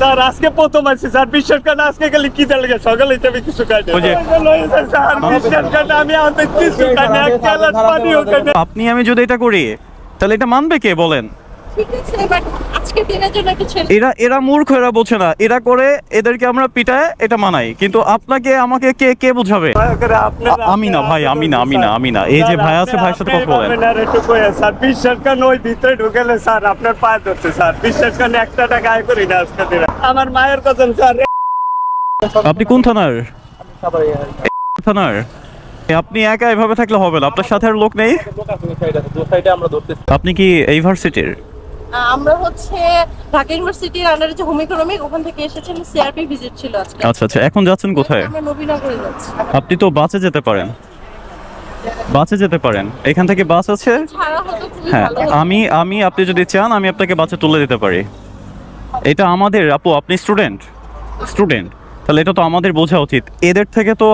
Sir আজকে প্রথম আসছে স্যার, বিশ্বাস করেন আজকে গেলে কি লাগে সকালে হিসেবে কিছু খাই স্যার, বিশ্বাস করেন আমি আমাদের কিছু খাই না, এক গ্লাস পানিও খাই না। আপনি আমি যদি এটা করি তাহলে এটা মানবে কে বলেন? ঠিক আছে, বাট আজকে দিনের জন্য একটু ছেড়ে এরা মূর্খ, এরা বোঝে না, এরা করে এদেরকে আমরা পিটায় এটা মানাই, কিন্তু আপনাকে আমাকে কে কে বোঝাবে? আমি না ভাই, আমি না। এই যে ভাই আছে, ভাইয়ের সাথে কথা বলেন। স্যার বিশ্বাস করেন ওই ভিতরে ঢুকেলে স্যার আপনার পায়ে ধরছে স্যার, বিশ্বাস করেন একটা টাকা আয় করি না আজকে দিনে। আমার মায়ের কসম স্যার। আপনি কোন থানার? থানার? আপনি একা এভাবে থাকলে হবে না, আপনার সাথে আর লোক নেই? আপনি কি এই ভার্সিটির? আমরা হচ্ছে ঢাকা ইউনিভার্সিটির আন্ডারে যে হোম ইকোনমিক, ওখান থেকে এসেছেন, সিআরপি ভিজিট ছিল আজকে। আচ্ছা, এখন যাচ্ছেন কোথায়? আমরা নবীনগরে যাচ্ছি। আপনি তো বাসে যেতে পারেন, এখান থেকে বাস আছে। ছাড়া হতো খুবই হ্যাঁ, ভালো হতো। আমি আপনি যদি চান আমি আপনাকে বাসে তুলে দিতে পারি। এটা আমাদের, আপু আপনি স্টুডেন্ট, তাহলে এটা তো আমাদের বোঝা উচিত। এদের থেকে তো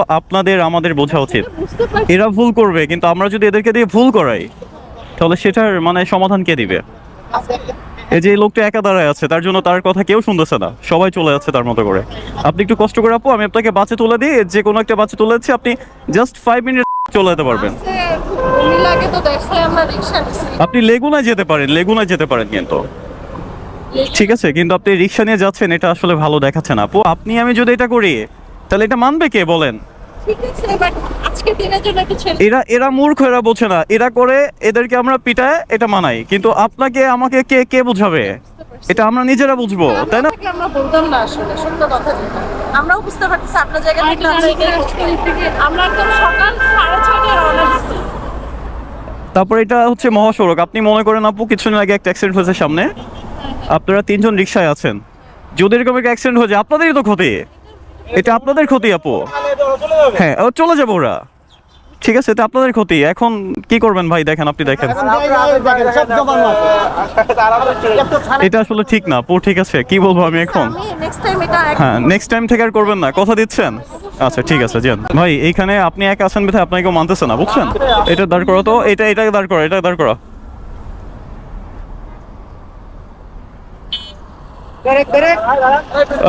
আমাদের বোঝা উচিত। বুঝতে পারছি। এরা ভুল করবে, কিন্তু আমরা যদি এদেরকে দিয়ে ভুল করাই তাহলে সেটার মানে সমাধান কে দিবে? এই যে এই লোকটা একা দাঁড়ায় আছে, তার জন্য তার কথা কেউ শুনতেছে না, সবাই চলে যাচ্ছে তার মতো করে। আপনি একটু কষ্ট করে আপু, আমি আপনাকে বাসে তুলে দিই, যে কোনো একটা বাসে তুলে দিচ্ছি, আপনি জাস্ট 5 মিনিট চলে যেতে পারবেন। আছে, বমি লাগে তো দেখাই আমরা রিকশা নিছি। আপনি লেগুনায় যেতে পারেন কিন্তু, ঠিক আছে, কিন্তু আপনি রিক্সা নিয়ে যাচ্ছেন, এটা আসলে ভালো দেখাচ্ছে না আপু। আপনি আমি যদি এটা করি তাহলে এটা মানবে কে বলেন? ঠিক আছে, বাট আজকে দিনের জন্য একটু ছেড়ে এরা মূর্খ, এরা বোঝে না, এরা করে এদেরকে আমরা পিটায় এটা মানাই, কিন্তু আপনাকে আমাকে কে কে বোঝাবে? এটা আমরা নিজেরা বুঝবো, তাই না? আমরা বলতাম না আসলে সত্য কথা যেটা। আমরাও বুঝতে পারতেছি আপনার জায়গা থেকে আমরা এটাই করছি। আমরা একদম সকাল 6:30টায় রওনা দিচ্ছি। তারপর এটা হচ্ছে মহাসড়ক, আপনি মনে করেন আপু কিছুদিন আগে একটা অ্যাক্সিডেন্ট হয়েছে সামনে, আপনারা 3 জন রিক্সায় আছেন, যদি এরকম একটা অ্যাক্সিডেন্ট হয়ে যায় আপনাদেরই তো ক্ষতি, এটা আপনাদের ক্ষতি আপু। হ্যাঁ, চলে যাবো ওরা, ঠিক আছে, এটা আপনাদের ক্ষতি। এখন কি করবেন ভাই? দেখেন, আপনি দেখেন, এটা আসলে ঠিক না আপু, ঠিক আছে, কি বলবো আমি এখন? আমি নেক্সট টাইম এটা হ্যাঁ, নেক্সট টাইম থেকে আর করবেন না, কথা দিচ্ছেন? আচ্ছা ঠিক আছে, যান ভাই। এইখানে আপনি একা আছেন বিধায় আপনাকে কেউ মানতেছে না, বুঝছেন? এটা দাঁড় করো তো, এটা দাঁড় করো।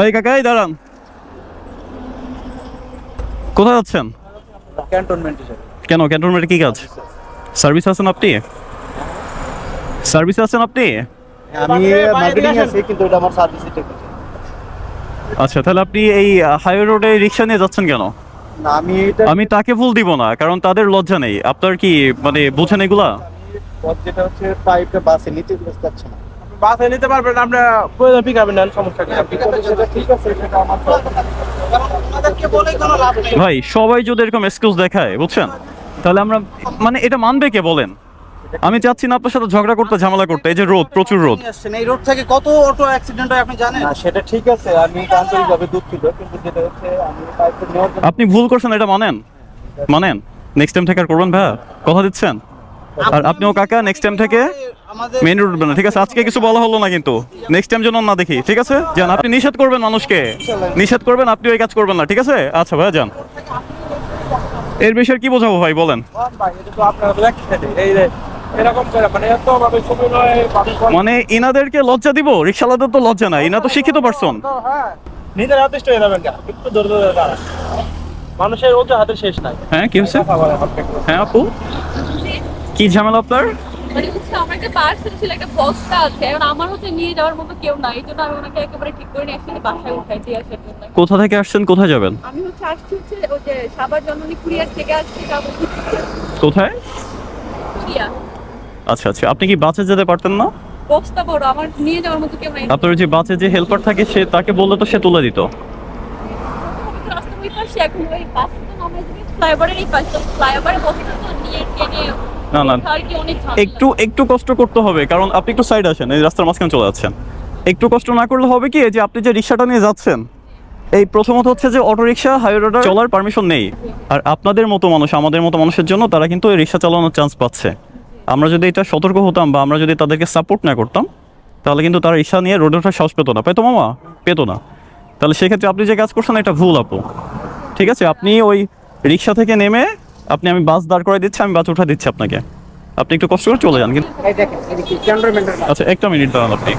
ওই কাকা, এই দাঁড়ান, কোথায় যাচ্ছেন? কেন ক্যান্টনমেন্টে কি কাজ? সার্ভিস আছেন আপনি? আমি মার্কেটিং আছি, কিন্তু এটা আমার সার্ভিস টেকনিক। আচ্ছা, তাহলে আপনি এই হাইওয়ে রোডে রিক্সা নিয়ে যাচ্ছেন কেন? না, আমি তাকে ভুল দিব না, কারণ তাদের লজ্জা নেই। আপনার কি মানে বোঝেন এগুলা? যেটা হচ্ছে পাইপটা বাসে নিতে যাচ্ছে না। বাসে নিতে পারবেন, আমরা প্রয়োজন পিকআপে নেন, সমস্যা কি? ঠিক আছে, সেটা আমার আমাদেরকে বলে কোনো লাভ নেই। ভাই, সবাই যদি এরকম এক্সকিউজ দেখায়, বুঝছেন, তাহলে আমরা মানে এটা মানবে কে বলেন? আমি চাচ্ছি না আপনার সাথে ঝগড়া করতে, ঝামেলা করতে। এই যে রোদ, প্রচুর রোদ, এই রোড থেকে কত অটো অ্যাক্সিডেন্ট হয় আপনি জানেন? না, সেটা ঠিক আছে, আমি আন্তরিকভাবে দুঃখিত, কিন্তু যেটা হচ্ছে আমি পাইপটা নেওয়ার জন্য আপনি ভুল করছেন, এটা মানেন। নেক্সট টাইম থেকে আর করবেন ভাইয়া, কথা দিচ্ছেন? আর আপনিও কাকা, নেক্সট টাইম থেকে আমাদের মেইন রোড না, ঠিক আছে? আজকে কিছু বলা হলো না, কিন্তু নেক্সট টাইম যেন না দেখি, ঠিক আছে? যান, আপনি নিষেধ করবেন মানুষকে, আপনি ওই কাজ করবেন না, ঠিক আছে? আচ্ছা ভাইয়া, যান। এর বিষয়ে কি বোঝাবো ভাই বলেন? ভাই এটা তো আপনারা তো দেখছেন, এই যে এরকম করে মানে এত ভাবে সময় মানে ইনাদেরকে লজ্জা দিব? রিক্সাওয়ালাদের তো লজ্জা নাই, ইনা তো শিক্ষিত পারসন। হ্যাঁ, নিজের হাতে হয়ে যাবেন কেন? একটু ধরে দাঁড়ান, মানুষের ওটা হাতে শেষ নাই। হ্যাঁ, কি হচ্ছে? হ্যাঁ আপু, কি ঝামেলা আপনার? মানে হচ্ছে আমার একটা পার্সেল ছিল, একটা বস্তা আছে, এখন আমার হচ্ছে নিয়ে যাওয়ার মতো কেউ নাই, এই জন্য আমি ওনাকে একেবারে ঠিক করে নিয়ে আসছি বাসায় উঠাই দিয়ে আসার জন্য। কোথা থেকে আসছেন, কোথায় যাবেন? আমি হচ্ছে আসছি হচ্ছে ওই যে সাবার জননী কুরিয়ার থেকে আসছি, যাবো কোথায়? কুরিয়া। আচ্ছা, আপনি কি বাসে যেতে পারতেন না? বস্তা বড়, আমার নিয়ে যাওয়ার মতো কেউ নাই। আপনার যে বাসে যে হেল্পার থাকে, সে তাকে বললে তো সে তুলে দিত। রাস্তা ওই পাশে, এখন ওই বাস তো নামাই দিবি ফ্লাইওভারের এই পাশে, ফ্লাইওভারে বস্তা তো নিয়ে টেনে না আর কি অনেক ঝামেলা। একটু কষ্ট করতে হবে, কারণ আপনি একটু সাইড আসেন, এই রাস্তার মাঝখানে চলে যাচ্ছেন। একটু কষ্ট না করলে হবে কি, যে আপনি যে রিক্সাটা নিয়ে যাচ্ছেন, এই প্রথমত হচ্ছে যে অটো রিক্সা হাইওয়ে রোডে চলার পারমিশন নেই। আর আপনাদের মতো মানুষ, আমাদের মতো মানুষের জন্য তারা কিন্তু এই রিক্সা চালানোর চান্স পাচ্ছে। আমরা যদি এটা সতর্ক হতাম, বা আমরা যদি তাদেরকে সাপোর্ট না করতাম, তাহলে কিন্তু তারা রিক্সা নিয়ে রোডে ওঠার সাহস পেতো না, পেতো না। তাহলে সেক্ষেত্রে আপনি যে কাজ করছেন এটা ভুল আপু, ঠিক আছে? আপনি ওই রিক্সা থেকে নেমে আমি বাস দাঁড় করে দিচ্ছি, আমি বাস উঠা দিচ্ছি আপনাকে, আপনি একটু কষ্ট করে চলে যান। কিন্তু আচ্ছা, একটা মিনিট দাঁড়ান আপনি।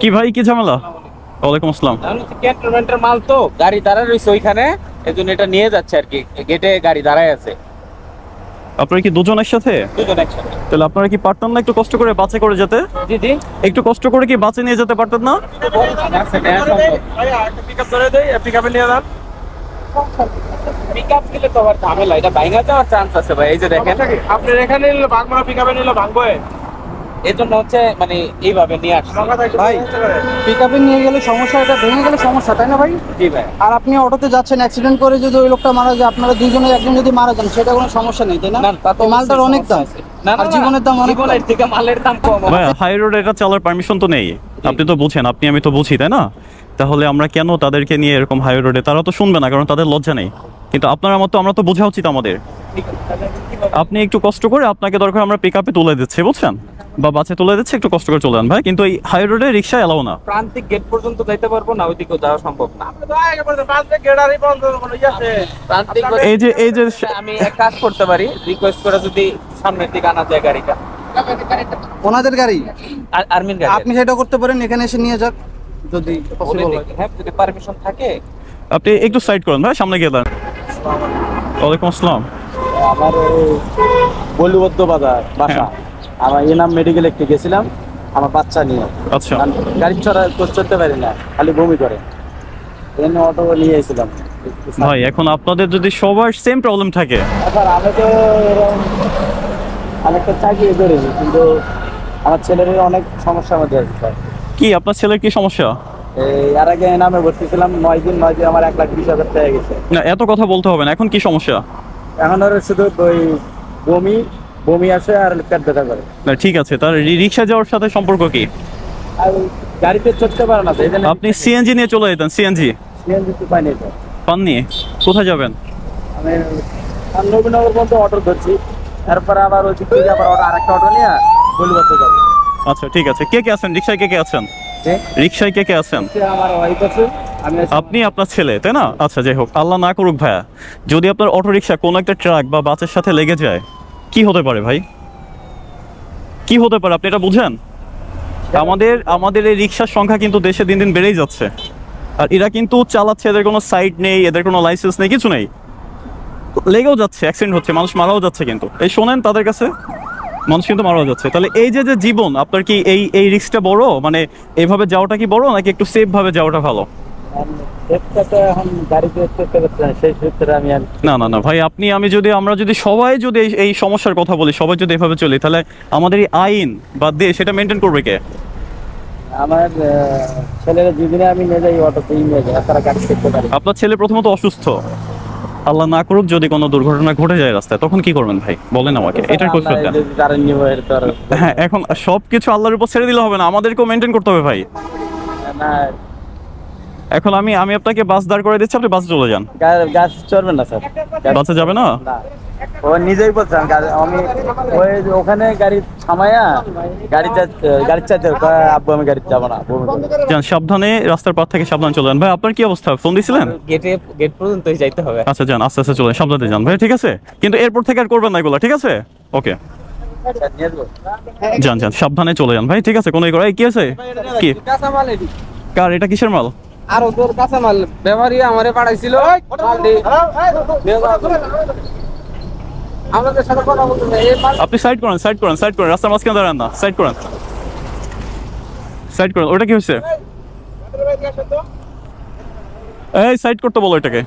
কি ভাই, কি ঝামেলা? ওয়ালাইকুম আসসালাম। ক্যান্টনমেন্টের মাল তো গাড়ি দাঁড়ায় রয়েছে ওইখানে, এজন্য এটা নিয়ে যাচ্ছে আর কি, গেটে গাড়ি দাঁড়ায় আছে। আপনারা কি দুজন একসাথে? দুজন একসাথে। তাহলে আপনারা কি পারতেন না একটু কষ্ট করে বাসে করে যেতে? জি জি, একটু কষ্ট করে কি বাসে নিয়ে যেতে পারতেন না? পিকআপ ধরে দেই, পিকআপে নিয়ে যান। পিকআপ দিলে তো আবার ঝামেলা, এটা ভাঙা যাওয়ার চান্স আছে ভাই। এই যে দেখেন, আপনি এখানে নিলে ভাঙবো না, পিকআপে নিলে ভাঙবো। এই জন্য হচ্ছে মানে এইভাবে নিয়ে আসছে ভাই পিকআপে নিয়ে গেলে সমস্যা, এটা ভেঙে গেলে সমস্যা, তাই না ভাই? জি ভাই। আর আপনি অটোতে যাচ্ছেন, অ্যাক্সিডেন্ট করে যদি ওই লোকটা মারা যায়, আপনারা দুইজনে একজন যদি মারা যান, সেটা কোনো সমস্যা নেই, তাই না? না, তা তো এই মালটার অনেক দাম, না আর জীবনের দাম অনেক। জীবনের থেকে মালের দাম কম। ভাই হাই রোড এটা চালার পারমিশন তো নেই, আপনি তো বুঝেন, আপনি আমি তো বুঝি, তাই না? তাহলে আমরা কেন তাদেরকে নিয়ে এরকম হাই রোডে? তারা তো শুনবে না, কারণ তাদের লজ্জা নেই। কিন্তু আপনার মতো আমরা তো বোঝা উচিত আমাদের। আপনি একটু কষ্ট করে, আপনাকে দরকার আমরা পিক আপে তুলে দিচ্ছি, বুঝছেন, বা বাসে তুলে দিচ্ছি, একটু কষ্ট করে চলে যান ভাই। কিন্তু এই হাই রোডে রিক্সা এলাও না। প্রান্তিক গেট পর্যন্ত যাইতে পারবো না, ওইদিকেও যাওয়া সম্ভব না। প্রান্তিক এই যে আমি এক কাজ করতে পারি, রিকোয়েস্ট করে যদি সামনের দিকে আনা যায় গাড়িটা, ওনাদের গাড়ি, আর্মির গাড়ি। আপনি সেটা করতে পারেন, এখানে এসে নিয়ে যাক যদি বলে পসিবল হয়। দেখি, হ্যাঁ, যদি পারমিশন থাকে। আপনি একটু সাইড করেন ভাই, সামনে গিয়ে দাঁড়ান। ওয়ালাইকুম আসসালাম। আমার বলিবদ্ধ বাজার বাসা, আমার এনাম মেডিকেল একটু গেছিলাম আমার বাচ্চা নিয়ে। আচ্ছা। গাড়ি চড়তে পারি না, খালি বমি করে, এজন্য অটো নিয়ে এসেছিলাম। ভাই এখন আপনাদের যদি সবার সেম প্রবলেম থাকে, স্যার আমি তো এরকম অনেকটা চাকরি করেছি, কিন্তু আমার ছেলের অনেক সমস্যার মধ্যে আছে স্যার। কি আপনার ছেলের কি সমস্যা? এই আর আগে নামে ভর্তি ছিলাম 9 দিন আমার 1,20,000 টাকা গেছে। না এত কথা বলতে হবে না, এখন কি সমস্যা? এখন আর শুধু ওই বমি আসে আর পেট ব্যথা করে। না ঠিক আছে, তার রিক্সা যাওয়ার সাথে সম্পর্ক কি? আর গাড়িতে চড়তে পারে না, এই জন্য আপনি সিএনজি নিয়ে চলে যেতেন। সিএনজি সিএনজি তো পাইনি স্যার। পাননি? কোথায় যাবেন? আমি নবীনগর পর্যন্ত অটো ধরছি, তারপর আবার ওই দিক থেকে আবার আরেকটা অটো নিয়ে বলিবদ্ধ যাবো। আচ্ছা ঠিক আছে, কে কে আছেন রিক্সায়? কে কে আছেন রিক্সায়? কে কে আছেন? আমার ওয়াইফ আছে, আমি আছি। আপনি, আপনার ছেলে, তাই না? আচ্ছা যাই হোক, আল্লাহ না করুক ভাইয়া, যদি আপনার অটো রিক্সা কোনো একটা ট্রাক বা বাসের সাথে লেগে যায়, কি হতে পারে ভাই? কি হতে পারে আপনি এটা বুঝেন? আমাদের এই রিক্সার সংখ্যা কিন্তু দেশে দিন দিন বেড়েই যাচ্ছে, আর এরা কিন্তু চালাচ্ছে, এদের কোনো সাইট নেই, এদের কোনো লাইসেন্স নেই, কিছু নেই, লেগেও যাচ্ছে, অ্যাক্সিডেন্ট হচ্ছে, মানুষ মারাও যাচ্ছে। কিন্তু এই শোনেন, তাদের কাছে মানুষ কিন্তু মারাও যাচ্ছে। তাহলে এই যে জীবন, আপনার কি এই রিস্কটা বড়? মানে এইভাবে যাওয়াটা কি বড়, নাকি একটু সেফ ভাবে যাওয়াটা ভালো? এখন গাড়িতে চড়তে পারছি না, সেই সূত্রে আমি না না না ভাই, আমরা যদি সবাই যদি এই সমস্যার কথা বলি, সবাই যদি এভাবে চলি, তাহলে আমাদের এই আইন বা দেশ সেটা মেনটেন করবে কে? আমার ছেলেরা যেদিনে আমি নিয়ে যাই অটোতেই নিয়ে যাই, তারা গাড়ি শিখতে পারে। আপনার ছেলে প্রথমত অসুস্থ, আল্লাহ না করুক যদি কোনো দুর্ঘটনা ঘটে যায় রাস্তায়, তখন কি করবেন ভাই বলেন আমাকে, এটার কৈফিয়ত দেন। হ্যাঁ, এখন সবকিছু আল্লাহর উপর ছেড়ে দিলে হবে না, আমাদেরকেও মেনটেন করতে হবে ভাই। না এখন আমি আপনাকে বাস দাঁড় করে দিচ্ছি, আপনি বাসে চলে যান। গাছ চড়বেন না স্যার, বাসে যাবে না? ও নিজেই বলছেন, আমি ওই ওখানে গাড়ি থামাইয়া গাড়ি চাইতে আব্বু আমি গাড়ি যাবো না। যান, সাবধানে, রাস্তার পার থেকে সাবধানে চলে যান। ভাই আপনার কি অবস্থা, ফোন দিছিলেন? গেট পর্যন্তই যাইতে হবে। আচ্ছা যান, আস্তে আস্তে চলে সাবধানে যান ভাই, ঠিক আছে? কিন্তু এরপর থেকে আর করবেন না এগুলো, ঠিক আছে? ওকে, যান সাবধানে চলে যান ভাই, ঠিক আছে? কোনো কি আছে? কি কার এটা, কিসের মাল? আর ওদের কাঁচা মাল ব্যবহারী আমারে পাঠাইছিল, আমাদের সাথে কথা বলতে আপনি সাইড করেন, রাস্তার মাঝখানে দাঁড়ান না, সাইড করেন। ওটা কি হয়েছে? এই সাইড করতে বলো এটাকে।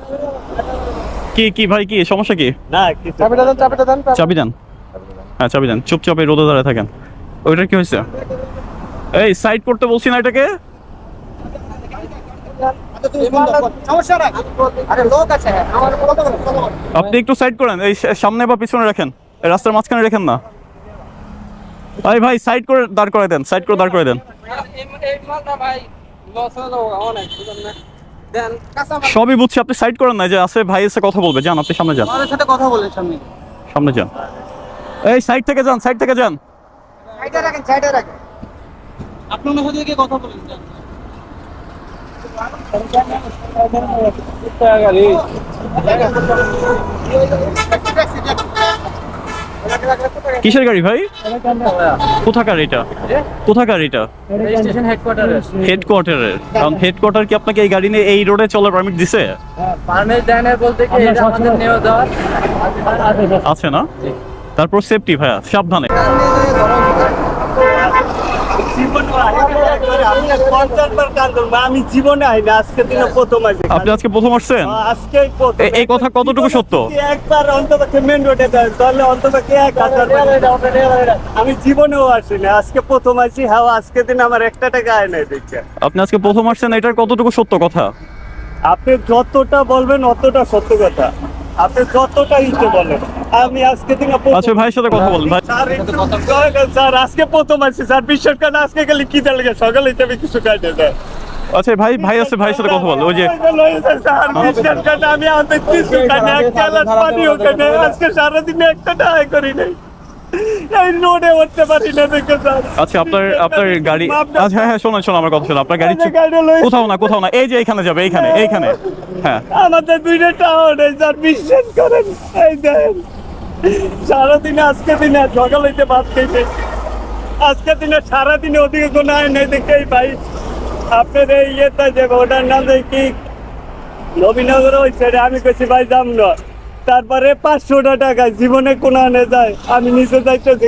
কি ভাই, কি সমস্যা? কি চাবি দেন। হ্যাঁ চাবি দেন, চুপচাপ এই রোদে দাঁড়ায় থাকেন। ওইটার কি হয়েছে? এই সাইড করতে বলছি না এটাকে? আপনি একটু সাইড করেন, এই সামনে বা পিছনে রাখেন, রাস্তার মাঝখানে রাখেন না। ভাই সাইড করে দাঁড় করে দেন, সবই বুঝছি, আপনি সাইড করেন না, যে আছে ভাই এসে কথা বলবে, যান আপনি সামনে যান, কথা বলেন সামনে যান। এই সাইড থেকে যান, সাইডে রাখেন আপনি ওনার সাথে গিয়ে কথা বলেন। কিসের গাড়ি ভাই? কোথাকার এটা? কোথাকার এটা? স্টেশন হেডকোয়ার্টারে হেডকোয়ার্টারের। কারণ হেডকোয়ার্টার কি আপনাকে এই গাড়ি নিয়ে এই রোডে চলার পারমিট দিছে? পারমিট দেয় না বলতে কি এটা আমাদের নেওয়া দেওয়ার আছে না? তারপর সেফটি ভাইয়া, সাবধানে। আমি জীবনে আইনি, আজকে দিনে প্রথম আইছি। আপনি আজকে প্রথম আসছেন? আজকেই প্রথম। এই কথা কতটুকু সত্য? একবার অন্তপক্ষে মেন রোডে দেয়, তাহলে অন্তপক্ষে 1000। আমি জীবনেও আসিনি, আজকে প্রথম আইছি। হ্যাঁ, আজকে দিন আমার একটা টাকা আয় নাই দেখছে। আপনি আজকে প্রথম আসছেন, এটার কতটুকু সত্য কথা? আপনি যতটা বলবেন অতটা সত্য কথা, আপনি যতটা ইচ্ছে বলেন। আমি আজকে দিনে আচ্ছা ভাইয়ের সাথে কথা বলেন ভাই। স্যার আজকে প্রথম আছি স্যার, বিশ্বাস করেন। আজকে গেলে কি দেয় লাগে, সকালে আমি কিছু খাই না। আচ্ছা ভাই আছে, ভাইয়ের সাথে কথা বলেন। ওই যে স্যার বিশ্বাস করেন, আমি আমাদের কিছু খাই না, এক গ্লাস পানিও খাই না। আজকে সারাদিনে একটা টাকা করি নাই, এই রোডে উঠতে পারি না দেখে স্যার। আচ্ছা আপনার গাড়ি, আচ্ছা হ্যাঁ শোনেন আমার কথা শোনো। আপনার গাড়ি কোথাও না, এই যে এইখানে যাবে, এইখানে। হ্যাঁ আমাদের দুইটা টাউন স্যার, বিশ্বাস করেন। এই দেখেন সারাদিনে, আজকে দিনে সকাল হইতে ভাত খাইছে, আজকে দিনে সারাদিনে ওদিকে কোনো আয় নেই দেখে ভাই। আপনার এই ইয়েটা যে ওটার নাম কি নবীনগর, ওই সাইডে আমি কেছি ভাই যাম না। তারপরে 500 টাকা জীবনে কোনো আনে যায়, আমি নিচে যাইতেছি।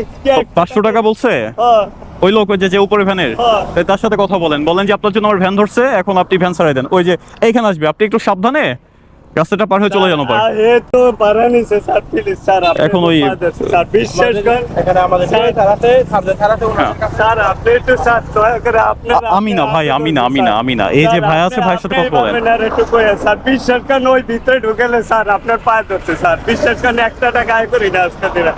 500 টাকা বলছে ওই লোক, ওই যে উপরে ভ্যানের, তার সাথে কথা বলেন যে আপনার জন্য আমার ভ্যান ধরছে, এখন আপনি ভ্যান ছাড়াই দেন। ওই যে এইখানে আসবে, আপনি একটু সাবধানে রাস্তাটা পার হয়ে চলে যান। এ তো পারানিছে স্যার, প্লিজ স্যার। এখন ওই স্যার বিশ্বাস করেন, এখানে আমাদের তারাতে স্যার আপনি একটু স্যার দয়া করে আপনার। আমি না ভাই, আমি না। এই যে ভাই আছে, ভাইয়ের সাথে কথা বলেন। স্যার বিশ্বাস করেন, ওই ভিতরে ঢুকেলে স্যার আপনার পায়ে ধরছে স্যার। বিশ্বাস করেন, একটা টাকা আয় করি না আজকে দিনে।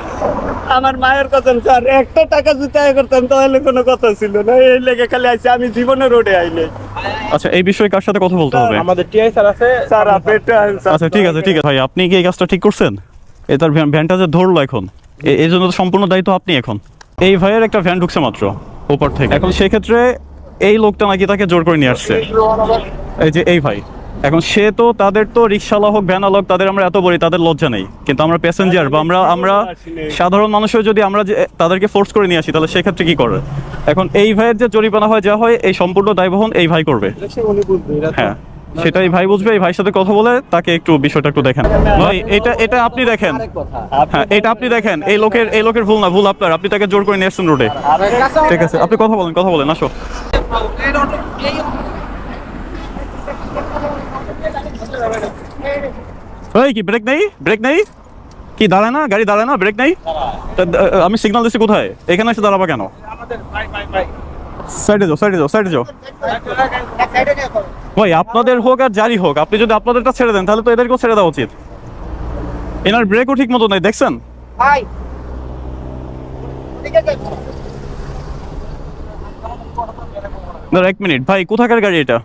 আমার মায়ের কথা স্যার, একটা টাকা যদি আয় করতাম তাহলে কোনো কথা ছিল না। এই লেগে খালি আইছি, আমি জীবনে রোডে আইনি। আচ্ছা এই বিষয়ে কার সাথে কথা বলতে হবে? আমাদের টিআই স্যার আছে স্যার আপনি একটু আচ্ছা ঠিক আছে ভাই, আপনি কি এই কাজটা ঠিক করছেন? তার ভ্যানটা যে ধরলো এখন, এই জন্য তো সম্পূর্ণ দায়িত্ব আপনি। এখন এই ভাইয়ের একটা ভ্যান ঢুকছে মাত্র ওপর থেকে, এখন সেক্ষেত্রে এই লোকটা নাকি তাকে জোর করে নিয়ে আসছে, এই যে এই ভাই। এখন সে তো, তাদের তো রিক্সাওয়ালা হোক ভ্যান হোক, তাদের আমরা এত বলি, তাদের লজ্জা নেই। কিন্তু আমরা প্যাসেঞ্জার বা আমরা সাধারণ মানুষের যদি আমরা তাদেরকে ফোর্স করে নিয়ে আসি, তাহলে সেক্ষেত্রে কি করে? এখন এই ভাইয়ের যে জরিমানা হয় যা হয়, এই সম্পূর্ণ দায়বহন এই ভাই করবে। হ্যাঁ সেটাই ভাই বুঝবে। এই ভাইয়ের সাথে কথা বলে তাকে একটু বিষয়টা একটু দেখেন ভাই। এটা আপনি দেখেন, হ্যাঁ এটা আপনি দেখেন। এই লোকের ভুল না, ভুল আপনার। আপনি তাকে জোর করে নিয়ে আসছেন রোডে। ঠিক আছে আপনি কথা বলেন আসো। ওই কি ব্রেক নেই কি? দাঁড়ায় না গাড়ি, দাঁড়ায় না, ব্রেক নেই? আমি সিগন্যাল দিচ্ছি, কোথায়? এখানে এসে দাঁড়াবা কেন? সাইডে যাও। ভাই আপনাদের হোক আর যারই হোক, আপনি যদি আপনাদেরটা ছেড়ে দেন, তাহলে তো এদেরকেও ছেড়ে দেওয়া উচিত। এনার ব্রেকও ঠিক মতো নাই, দেখছেন? এক মিনিট ভাই, কোথাকার গাড়ি এটা?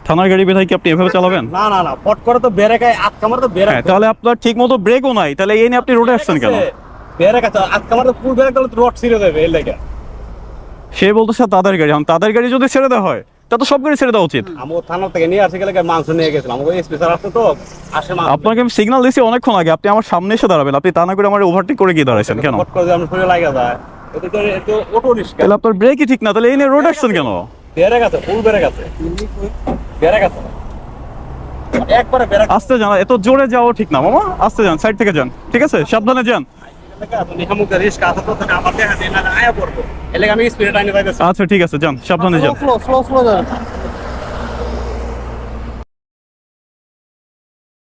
থানার গাড়ি বেধাই কি আপনি এভাবে চালাবেন? না পট করে তো ব্রেকে আটকামার, তো ব্রেক। তাহলে আপনার ঠিক মতো ব্রেকও নাই, তাহলে এই নিয়ে আপনি রোডে আসছেন কেন? ব্রেক আছে আটকামার, তো পুরো ব্রেক দিলে রোড ছিঁড়ে দেবে এই লেগে। সে বলতেছে তাদের গাড়ি, তাদের গাড়ি যদি ছেড়ে দেওয়া হয়, তা তো সব গাড়ি ছেড়ে দেওয়া উচিত। আমি থানা থেকে নিয়ে আসি গেলে মাংস নিয়ে গেছিলাম, আমাকে স্পেশাল আসছে তো আসে। আপনাকে আমি সিগন্যাল দিয়েছি অনেকক্ষণ আগে, আপনি আমার সামনে এসে দাঁড়াবেন। আপনি তা না করে আমার ওভারটেক করে গিয়ে দাঁড়াইছেন কেন? পট করে আমি শুনে লাগা যায়, এটা অটো রিস্কা। তাহলে আপনার ব্রেকই ঠিক না, তাহলে এই নিয়ে রোড আসছেন কেন? ব্রেক আছে, ফুল ব্রেক আছে। একবারে ব্রেক। আস্তে যান, এত জোরে যাওয়া ঠিক না মামা, আস্তে যান, সাইড থেকে যান। ঠিক আছে সাবধানে যান। আচ্ছা ঠিক আছে যান, সাবধানে যান। স্লো